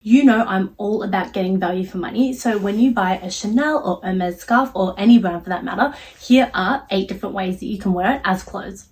You know I'm all about getting value for money, so when you buy a Chanel or Hermes scarf, or any brand for that matter, here are 8 different ways that you can wear it as clothes.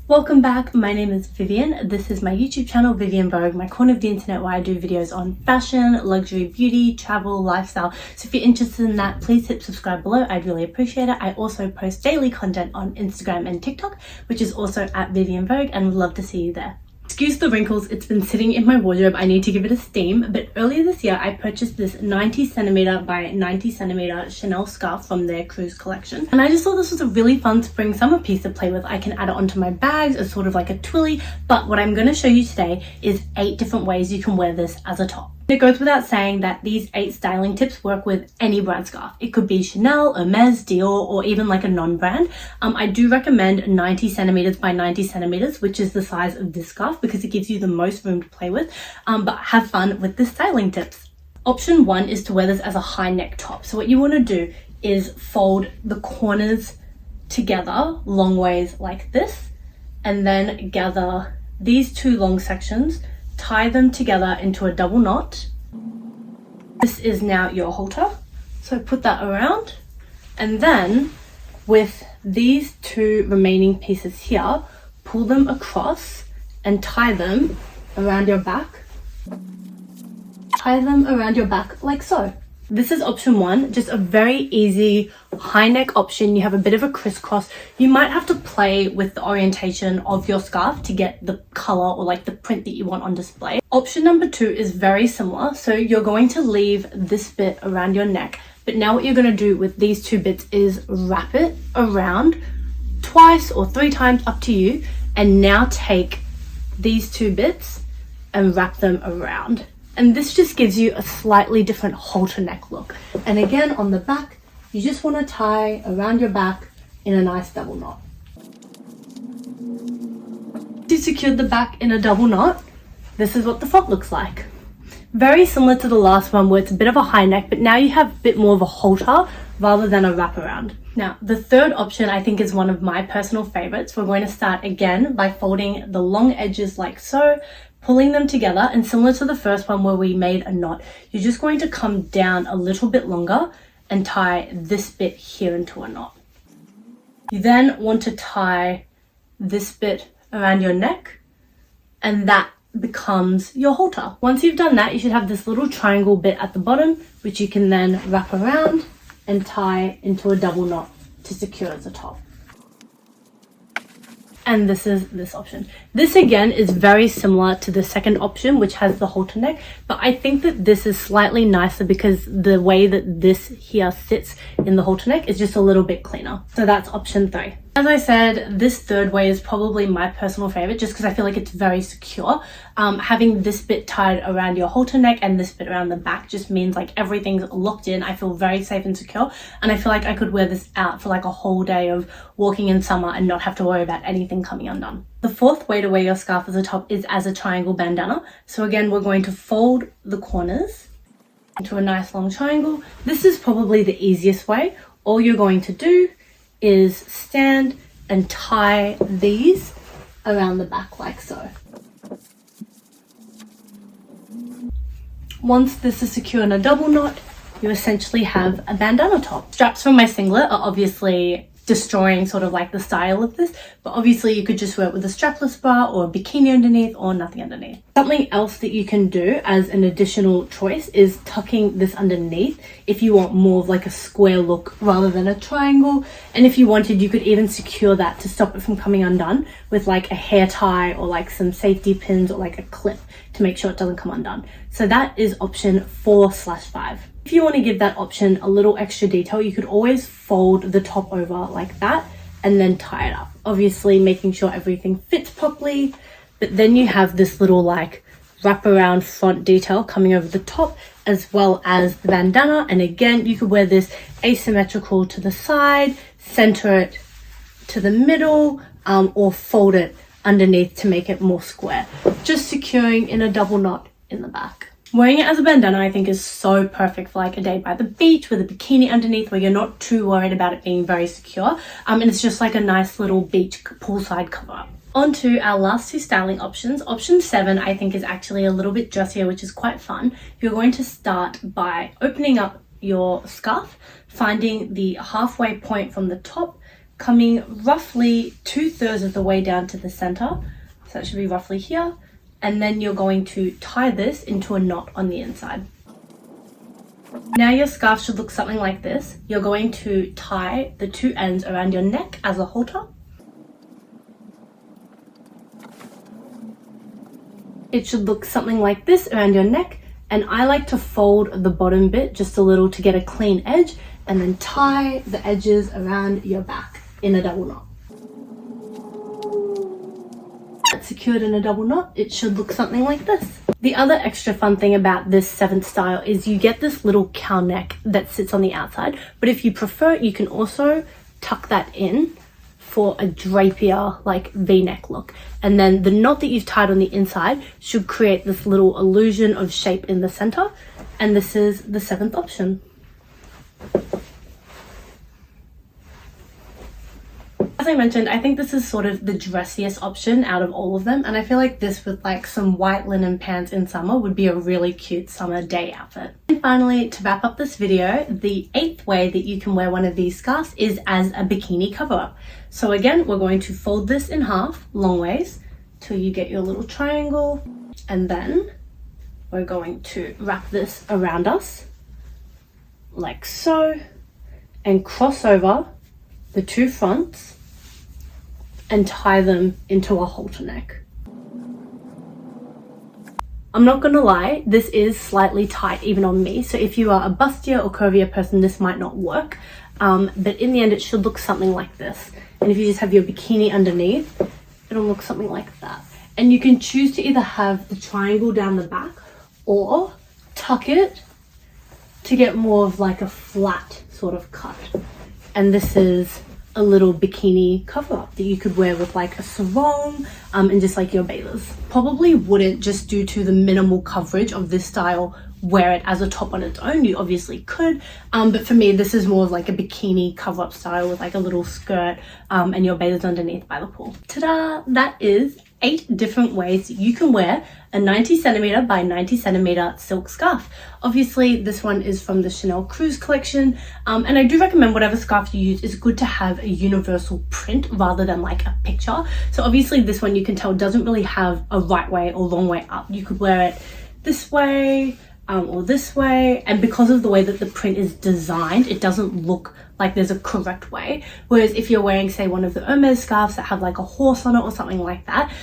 Welcome back, my name is Vivian. This is my YouTube channel, Vivian Vogue, my corner of the internet where I do videos on fashion, luxury, beauty, travel, lifestyle. So if you're interested in that, please hit subscribe below. I'd really appreciate it. I also post daily content on Instagram and TikTok, which is also at Vivian Vogue, and would love to see you there. Excuse the wrinkles, it's been sitting in my wardrobe. I need to give it a steam. But earlier this year, I purchased this 90cm by 90cm Chanel scarf from their cruise collection. And I just thought this was a really fun spring summer piece to play with. I can add it onto my bags as sort of like a twilly. But what I'm going to show you today is 8 different ways you can wear this as a top. It goes without saying that these 8 styling tips work with any brand scarf. It could be Chanel, Hermes, Dior, or even like a non-brand. I do recommend 90cm by 90cm, which is the size of this scarf because it gives you the most room to play with, but have fun with the styling tips. Option 1 is to wear this as a high neck top. So what you want to do is fold the corners together long ways like this, and then gather these 2 long sections, tie them together into a double knot. This is now your halter. So put that around, and then with these 2 remaining pieces here, pull them across and tie them around your back. Tie them around your back like so. This is option 1, just a very easy high neck option. You have a bit of a crisscross. You might have to play with the orientation of your scarf to get the color or like the print that you want on display. Option number 2 is very similar. So you're going to leave this bit around your neck, but now what you're going to do with these 2 bits is wrap it around twice or 3 times, up to you, and now take these 2 bits and wrap them around. And this just gives you a slightly different halter neck look. And again, on the back, you just want to tie around your back in a nice double knot. To secure the back in a double knot, this is what the front looks like. Very similar to the last one where it's a bit of a high neck, but now you have a bit more of a halter rather than a wraparound. Now, the third option I think is one of my personal favorites. We're going to start again by folding the long edges like so, pulling them together, and similar to the first one where we made a knot, you're just going to come down a little bit longer and tie this bit here into a knot. You then want to tie this bit around your neck, and that becomes your halter. Once you've done that, you should have this little triangle bit at the bottom, which you can then wrap around and tie into a double knot to secure as a top. And this is this option. This again is very similar to the second option, which has the halter neck, but I think that this is slightly nicer because the way that this here sits in the halter neck is just a little bit cleaner. So that's option 3. As I said, this third way is probably my personal favorite just because I feel like it's very secure. Having this bit tied around your halter neck and this bit around the back just means like everything's locked in. I feel very safe and secure, and I feel like I could wear this out for like a whole day of walking in summer and not have to worry about anything coming undone. The fourth way to wear your scarf as a top is as a triangle bandana. So again, we're going to fold the corners into a nice long triangle. This is probably the easiest way. All you're going to do is stand and tie these around the back like so. Once this is secure in a double knot, you essentially have a bandana top. Straps from my singlet are obviously destroying sort of like the style of this, but obviously you could just wear it with a strapless bra or a bikini underneath or nothing underneath. Something else that you can do as an additional choice is tucking this underneath if you want more of like a square look rather than a triangle. And if you wanted, you could even secure that to stop it from coming undone with like a hair tie or like some safety pins or like a clip to make sure it doesn't come undone. So that is option 4/5. If you want to give that option a little extra detail, you could always fold the top over like that and then tie it up. Obviously making sure everything fits properly, but then you have this little like wraparound front detail coming over the top as well as the bandana. And again, you could wear this asymmetrical to the side, center it to the middle, or fold it underneath to make it more square, just securing in a double knot in the back. Wearing it as a bandana I think is so perfect for like a day by the beach with a bikini underneath where you're not too worried about it being very secure. And it's just like a nice little beach poolside cover up. On to our last two styling options. Option 7 I think is actually a little bit dressier, which is quite fun. You're going to start by opening up your scarf, finding the halfway point from the top, coming roughly 2/3 of the way down to the center. So that should be roughly here. And then you're going to tie this into a knot on the inside. Now your scarf should look something like this. You're going to tie the two ends around your neck as a halter. It should look something like this around your neck, and I like to fold the bottom bit just a little to get a clean edge and then tie the edges around your back in a double knot. Secured in a double knot, it should look something like this. The other extra fun thing about this 7th style is you get this little cow neck that sits on the outside, but if you prefer, you can also tuck that in for a drapier like v-neck look, and then the knot that you've tied on the inside should create this little illusion of shape in the center, and this is the 7th option. As I mentioned, I think this is sort of the dressiest option out of all of them, and I feel like this with like some white linen pants in summer would be a really cute summer day outfit. And finally, to wrap up this video, the 8th way that you can wear one of these scarves is as a bikini cover-up. So again, we're going to fold this in half, long ways, till you get your little triangle, and then we're going to wrap this around us, like so, and cross over the two fronts, and tie them into a halter neck. I'm not gonna lie, this is slightly tight even on me, so if you are a bustier or curvier person this might not work, but in the end it should look something like this. And if you just have your bikini underneath, it'll look something like that. And you can choose to either have the triangle down the back or tuck it to get more of like a flat sort of cut. And this is a little bikini cover-up that you could wear with like a sarong and just like your bathers. Probably wouldn't, just due to the minimal coverage of this style, wear it as a top on its own. You obviously could, but for me this is more of like a bikini cover-up style with like a little skirt and your bathers underneath by the pool. Ta-da! That is 8 different ways you can wear a 90cm by 90cm silk scarf. Obviously this one is from the Chanel Cruise collection, and I do recommend whatever scarf you use is good to have a universal print rather than like a picture. So obviously this one you can tell doesn't really have a right way or wrong way up. You could wear it this way or this way, and because of the way that the print is designed, it doesn't look like there's a correct way. Whereas if you're wearing, say, one of the HERMES scarves that have like a horse on it or something like that,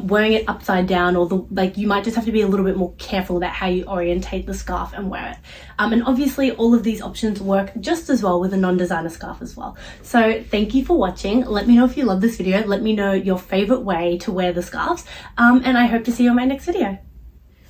wearing it upside down, or you might just have to be a little bit more careful about how you orientate the scarf and wear it. And obviously all of these options work just as well with a non-designer scarf as well. So thank you for watching. Let me know if you love this video. Let me know your favorite way to wear the scarves, and I hope to see you on my next video.